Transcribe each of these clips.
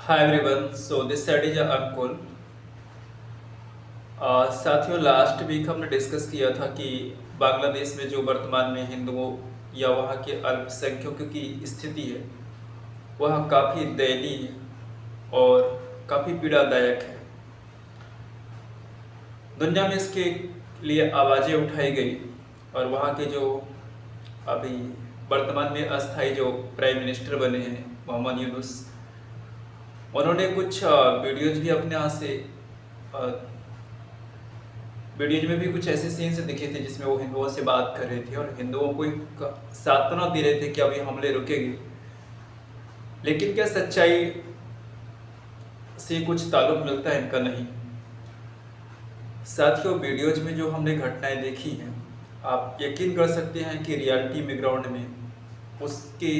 Hi everyone, so this side is Ankur। साथियों, last week हमने discuss किया था कि बांग्लादेश में जो वर्तमान में हिंदुओं या वहाँ के अल्पसंख्यकों की स्थिति है वह काफ़ी दयनीय और काफ़ी पीड़ादायक है। दुनिया में इसके लिए आवाज़ें उठाई गई और वहाँ के जो अभी वर्तमान में अस्थायी जो प्राइम मिनिस्टर बने हैं मोहम्मद यूनुस, उन्होंने कुछ वीडियोज भी अपने यहाँ से वीडियोज में भी कुछ ऐसे सीन्स दिखे थे जिसमें वो हिंदुओं से बात कर रहे थे और हिंदुओं को एक सांत्वना दे रहे थे कि अभी हमले रुकेंगे। लेकिन क्या सच्चाई से कुछ ताल्लुक मिलता है? इनका नहीं। साथियों, वीडियोज में जो हमने घटनाएं देखी हैं, आप यकीन कर सकते हैं कि रियलिटी में ग्राउंड में उसके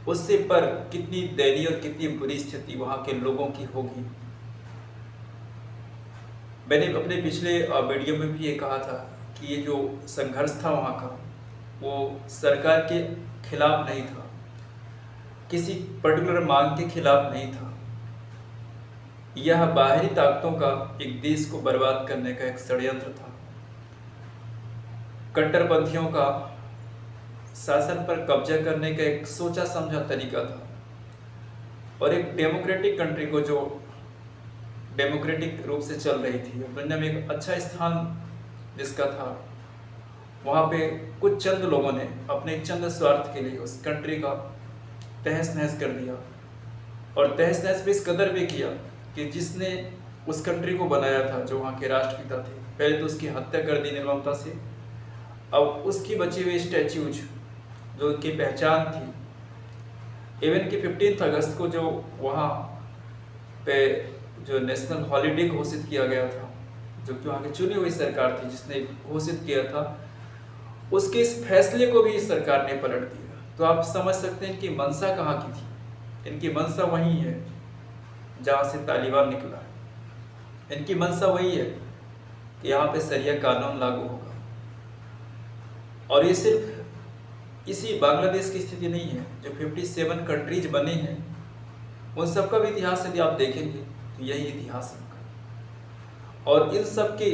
उससे पर कितनी दयनीय और कितनी बुरी स्थिति वहाँ के लोगों की होगी। मैंने अपने पिछले वीडियो में भी ये कहा था कि ये जो संघर्ष था वहाँ का, वो सरकार के खिलाफ नहीं था, किसी पर्टिकुलर मांग के खिलाफ नहीं था। यह बाहरी ताकतों का एक देश को बर्बाद करने का एक षड्यंत्र था। कट्टरपंथियों का शासन पर कब्जा करने का एक सोचा समझा तरीका था और एक डेमोक्रेटिक कंट्री को जो डेमोक्रेटिक रूप से चल रही थी, दुनिया में एक अच्छा स्थान जिसका था, वहाँ पे कुछ चंद लोगों ने अपने चंद स्वार्थ के लिए उस कंट्री का तहस नहस कर दिया। और तहस नहस भी इस कदर भी किया कि जिसने उस कंट्री को बनाया था, जो वहाँ के राष्ट्रपिता थे, पहले तो उसकी हत्या कर दी निर्ममता से। अब उसकी बची हुई स्टैच्यूज जो उनकी पहचान थी, इवन कि 15 अगस्त को जो वहाँ पे जो नेशनल हॉलीडे घोषित किया गया था, जो कि वहाँ की चुनी हुई सरकार थी जिसने घोषित किया था, उसके इस फैसले को भी इस सरकार ने पलट दिया। तो आप समझ सकते हैं इनकी मंशा कहाँ की थी। इनकी मंशा वही है जहाँ से तालिबान निकला है। इनकी मंशा वही है कि यहाँ पे शरिया कानून लागू होगा। और ये सिर्फ इसी बांग्लादेश की स्थिति नहीं है, जो 57 कंट्रीज बने हैं उन सब का भी इतिहास यदि आप देखेंगे तो यही इतिहास है उनका। और इन सब के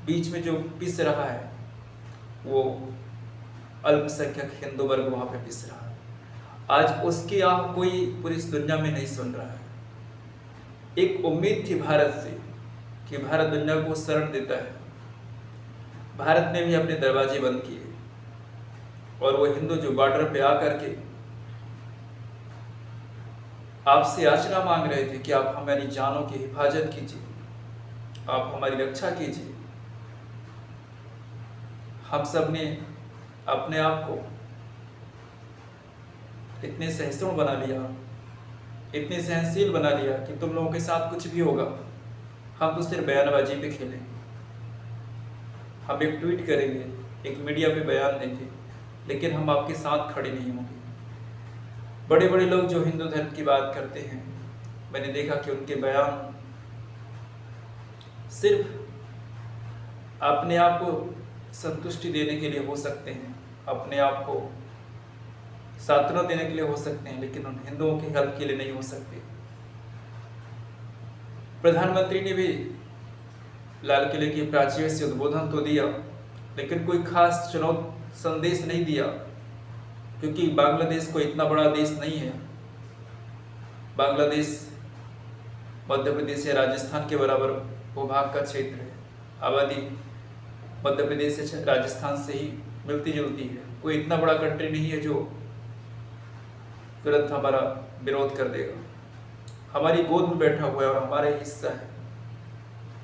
बीच में जो पिस रहा है वो अल्पसंख्यक हिंदू वर्ग वहाँ पे पिस रहा है। आज उसकी आह कोई पूरी इस दुनिया में नहीं सुन रहा है। एक उम्मीद थी भारत से कि भारत दुनिया को शरण देता है। भारत ने भी अपने दरवाजे बंद किए और वो हिंदू जो बॉर्डर पे आकर के आपसे याचना मांग रहे थे कि आप हमारी जानों की हिफाजत कीजिए, आप हमारी रक्षा कीजिए। हम सब ने अपने आप को इतने सहिष्णु बना लिया, इतने सहनशील बना लिया कि तुम लोगों के साथ कुछ भी होगा हम तो सिर्फ बयानबाजी पे खेलेंगे, हम एक ट्वीट करेंगे, एक मीडिया पे बयान देंगे, लेकिन हम आपके साथ खड़े नहीं होंगे। बड़े बड़े लोग जो हिंदू धर्म की बात करते हैं, मैंने देखा कि उनके बयान सिर्फ अपने आप को संतुष्टि देने के लिए हो सकते हैं, अपने आप को सांत्वना देने के लिए हो सकते हैं, लेकिन उन हिंदुओं के हेल्प के लिए नहीं हो सकते। प्रधानमंत्री ने भी लाल किले की प्राचीर से उद्बोधन तो दिया, लेकिन कोई खास चुनाव संदेश नहीं दिया, क्योंकि बांग्लादेश कोई इतना बड़ा देश नहीं है। बांग्लादेश मध्य प्रदेश या राजस्थान के बराबर भूभाग का क्षेत्र है। आबादी मध्य प्रदेश से राजस्थान से ही मिलती जुलती है। कोई इतना बड़ा कंट्री नहीं है जो तुरंत हमारा विरोध कर देगा। हमारी गोद में बैठा हुआ है और हमारा हिस्सा है।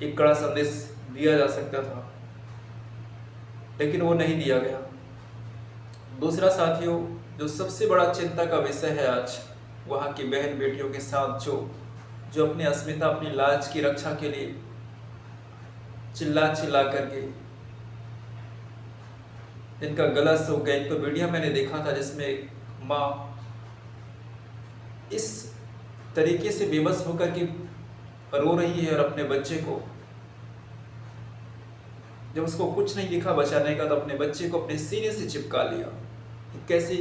एक कड़ा संदेश दिया जा सकता था, लेकिन वो नहीं दिया गया। दूसरा साथियों, जो सबसे बड़ा चिंता का विषय है आज, वहाँ की बहन बेटियों के साथ जो अपनी अस्मिता, अपनी लाज की रक्षा के लिए चिल्ला चिल्ला करके जिनका गला सूख गया। तो वीडियो मैंने देखा था जिसमें माँ इस तरीके से बेबस होकर के रो रही है और अपने बच्चे को, जब उसको कुछ नहीं दिखा बचाने का, तो अपने बच्चे को अपने सीने से चिपका लिया। कैसी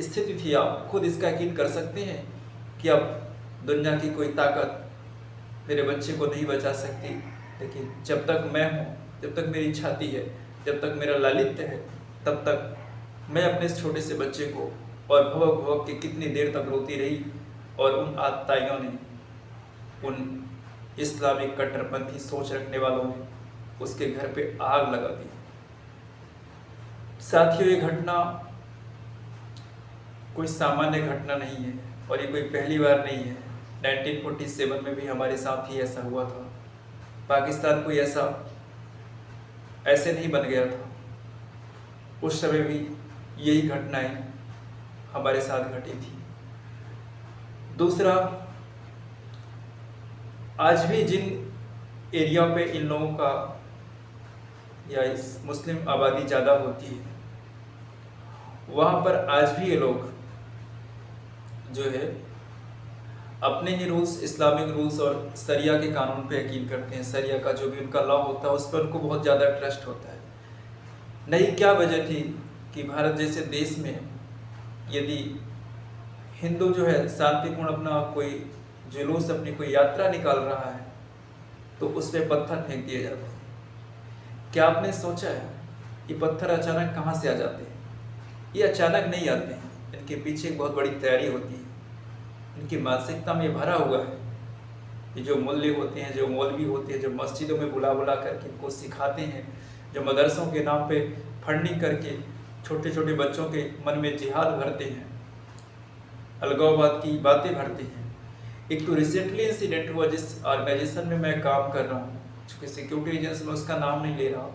स्थिति थी, आप खुद इसका यकीन कर सकते हैं कि अब दुनिया की कोई ताकत मेरे बच्चे को नहीं बचा सकती, लेकिन जब तक मैं हूँ, जब तक मेरी छाती है, जब तक मेरा लालित्य है, तब तक मैं अपने इस छोटे से बच्चे को, और भवक भवक के कितनी देर तक रोती रही, और उन आतताइयों ने, उन इस्लामिक कट्टरपंथी सोच रखने वालों ने उसके घर पे आग लगा दी। साथियों, ये घटना कोई सामान्य घटना नहीं है, और ये कोई पहली बार नहीं है। 1947 में भी हमारे साथ ही ऐसा हुआ था। पाकिस्तान कोई ऐसे नहीं बन गया था। उस समय भी यही घटनाएं हमारे साथ घटी थी। दूसरा, आज भी जिन एरिया पे इन लोगों का या इस मुस्लिम आबादी ज़्यादा होती है, वहाँ पर आज भी ये लोग जो है अपने ही रूल्स, इस्लामिक रूल्स और शरिया के कानून पे यकीन करते हैं। शरिया का जो भी उनका लॉ होता है उस पर उनको बहुत ज़्यादा ट्रस्ट होता है। नहीं, क्या वजह थी कि भारत जैसे देश में यदि हिंदू जो है शांतिपूर्ण अपना कोई जुलूस, अपनी कोई यात्रा निकाल रहा है, तो उस पर पत्थर फेंक दिए जाते हैं। क्या आपने सोचा है ये पत्थर अचानक कहाँ से आ जाते हैं? ये अचानक नहीं आते हैं, इनके पीछे एक बहुत बड़ी तैयारी होती है। इनकी मानसिकता में भरा हुआ है। ये जो मूल्य होते हैं, जो मौलवी होते हैं, जो मस्जिदों में बुला बुला करके इनको सिखाते हैं, जो मदरसों के नाम पे फंडिंग करके छोटे छोटे बच्चों के मन में जिहाद भरते हैं, अलगाववाद की बातें भरते हैं। एक तो रिसेंटली इंसिडेंट हुआ जिस ऑर्गेनाइजेशन में मैं काम कर रहा हूँ, चूँकि सिक्योरिटी एजेंसी में उसका नाम नहीं ले रहा,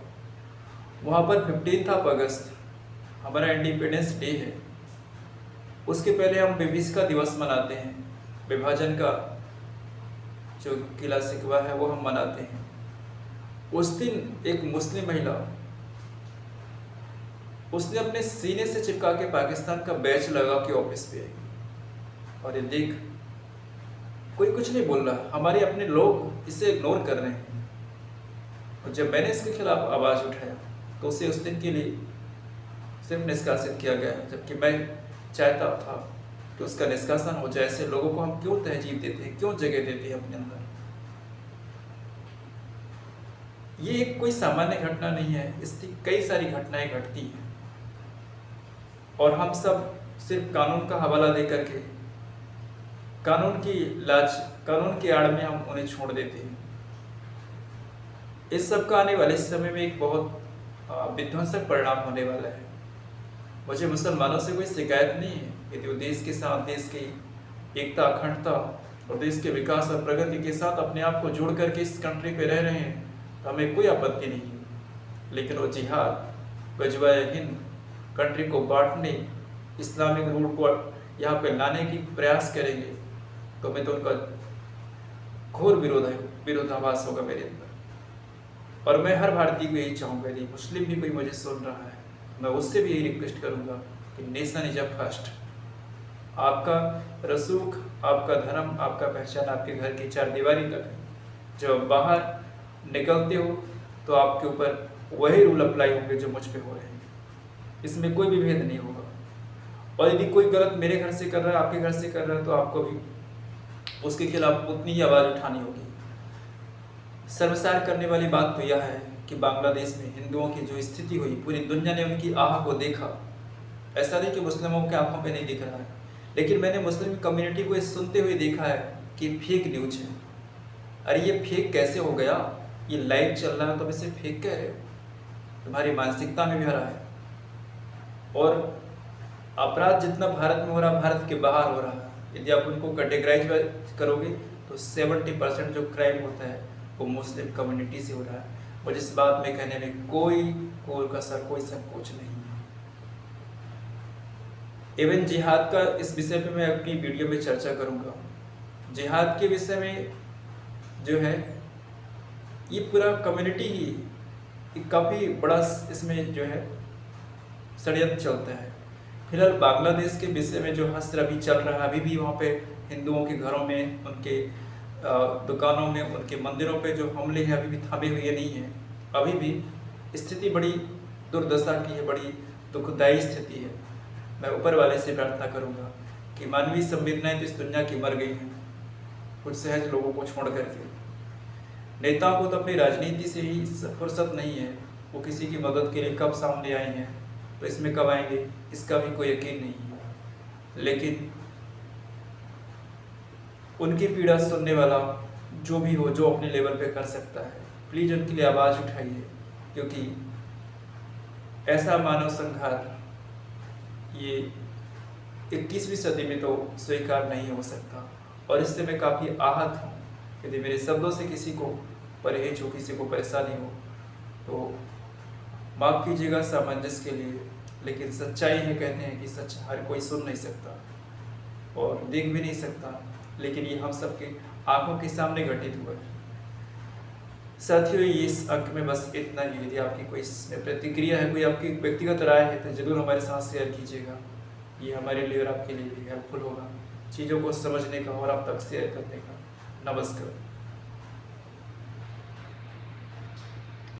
वहाँ पर 15 अगस्त हमारा इंडिपेंडेंस डे है। उसके पहले हम विभिषका दिवस मनाते हैं, विभाजन का जो किला सिकवा है वो हम मनाते हैं। उस दिन एक मुस्लिम महिला, उसने अपने सीने से चिपका के पाकिस्तान का बैच लगा के ऑफिस पे आई, और ये देख कोई कुछ नहीं बोल रहा, हमारे अपने लोग इसे इग्नोर कर रहे हैं। और जब मैंने इसके खिलाफ आवाज़ उठाया तो उसे उस दिन के लिए सिर्फ निष्कासित किया गया, जबकि मैं चाहता था कि उसका निष्कासन हो जाए। ऐसे लोगों को हम क्यों तहजीब देते हैं, क्यों जगह देते हैं अपने अंदर? ये एक कोई सामान्य घटना नहीं है, इसकी कई सारी घटनाएं घटती हैं, और हम सब सिर्फ कानून का हवाला दे करके कानून की आड़ में हम उन्हें छोड़ देते हैं। इस सब का आने वाले समय में एक बहुत विध्वंसक परिणाम होने वाला है। मुझे मुसलमानों से कोई शिकायत नहीं है, यदि वो देश के साथ, देश की एकता, अखंडता और देश के विकास और प्रगति के साथ अपने आप को जोड़ करके इस कंट्री पे रह रहे हैं, तो हमें कोई आपत्ति नहीं है। लेकिन वो जिहाद, गजवाए हिंद, कंट्री को बांटने, इस्लामिक रूल को यहाँ पे लाने की प्रयास करेंगे, तो मैं तो उनका घोर विरोधाभास होगा मेरे अंदर। और मैं हर भारतीय को यही चाहूँगा, यदि मुस्लिम भी कोई मुझे सुन रहा है, मैं उससे भी यही रिक्वेस्ट करूँगा कि नेशन इज अ फर्स्ट। आपका रसूख, आपका धर्म, आपका पहचान आपके घर की चार दीवारी तक है। जब बाहर निकलते हो तो आपके ऊपर वही रूल अप्लाई होंगे जो मुझ पे हो रहे हैं, इसमें कोई भी भेद नहीं होगा। और यदि कोई गलत मेरे घर से कर रहा है, आपके घर से कर रहा है, तो आपको भी उसके खिलाफ उतनी ही आवाज़ उठानी होगी। शर्मसार करने वाली बात तो यह है कि बांग्लादेश में हिंदुओं की जो स्थिति हुई, पूरी दुनिया ने उनकी आह को देखा। ऐसा नहीं कि मुस्लिमों के आंखों पे नहीं दिख रहा है, लेकिन मैंने मुस्लिम कम्युनिटी को सुनते हुए देखा है कि फेक न्यूज है। अरे ये फेक कैसे हो गया? ये लाइव चल रहा है तो इसे फेक कह रहे हो? तुम्हारी मानसिकता में भी भरा है। और अपराध जितना भारत में हो रहा, भारत के बाहर हो रहा है। यदि आप उनको कैटेगराइज करोगे तो 70% जो क्राइम होता है वो मुस्लिम कम्युनिटी से हो रहा है। मुझे इस बात में कहने में कोई कसर, कोई संकोच नहीं है। इवन जिहाद का इस विषय पे मैं अपनी वीडियो में चर्चा करूंगा। जिहाद के विषय में जो है ये पूरा कम्युनिटी ही काफ़ी बड़ा इसमें जो है षड्यंत्र चलता है। फिलहाल बांग्लादेश के विषय में जो हश्र अभी चल रहा है, अभी भी वहाँ पे हिंदुओं के घरों में, उनके दुकानों में, उनके मंदिरों पे जो हमले हैं अभी भी थमे हुए नहीं है। अभी भी स्थिति बड़ी दुर्दशा की है, बड़ी दुखदायी स्थिति है। मैं ऊपर वाले से प्रार्थना करूंगा कि मानवीय संवेदनाएं तो इस दुनिया की मर गई हैं, कुछ सहज लोगों को छोड़ करके। नेताओं को तो अपनी राजनीति से ही फुर्सत नहीं है, वो किसी की मदद के लिए कब सामने आए हैं तो इसमें कब आएंगे इसका भी कोई यकीन नहीं है। लेकिन उनकी पीड़ा सुनने वाला जो भी हो, जो अपने लेवल पे कर सकता है, प्लीज़ उनके लिए आवाज़ उठाइए, क्योंकि ऐसा मानव संहार ये 21वीं सदी में तो स्वीकार नहीं हो सकता। और इससे मैं काफ़ी आहत हूँ। यदि मेरे शब्दों से किसी को परहेज हो, किसी को परेशानी हो तो माफ़ कीजिएगा सामंजस्य के लिए, लेकिन सच्चाई है, कहते हैं कि सच हर कोई सुन नहीं सकता और देख भी नहीं सकता, लेकिन ये हम सबके आंखों के सामने घटित हुआ है। साथियों, इस अंक में बस इतना ही। यदि आपकी कोई इसमें प्रतिक्रिया है, कोई आपकी व्यक्तिगत राय है तो जरूर हमारे साथ शेयर कीजिएगा। ये हमारे लिए और आपके लिए भी हेल्पफुल होगा चीज़ों को समझने का और आप तक शेयर करने का। नमस्कार।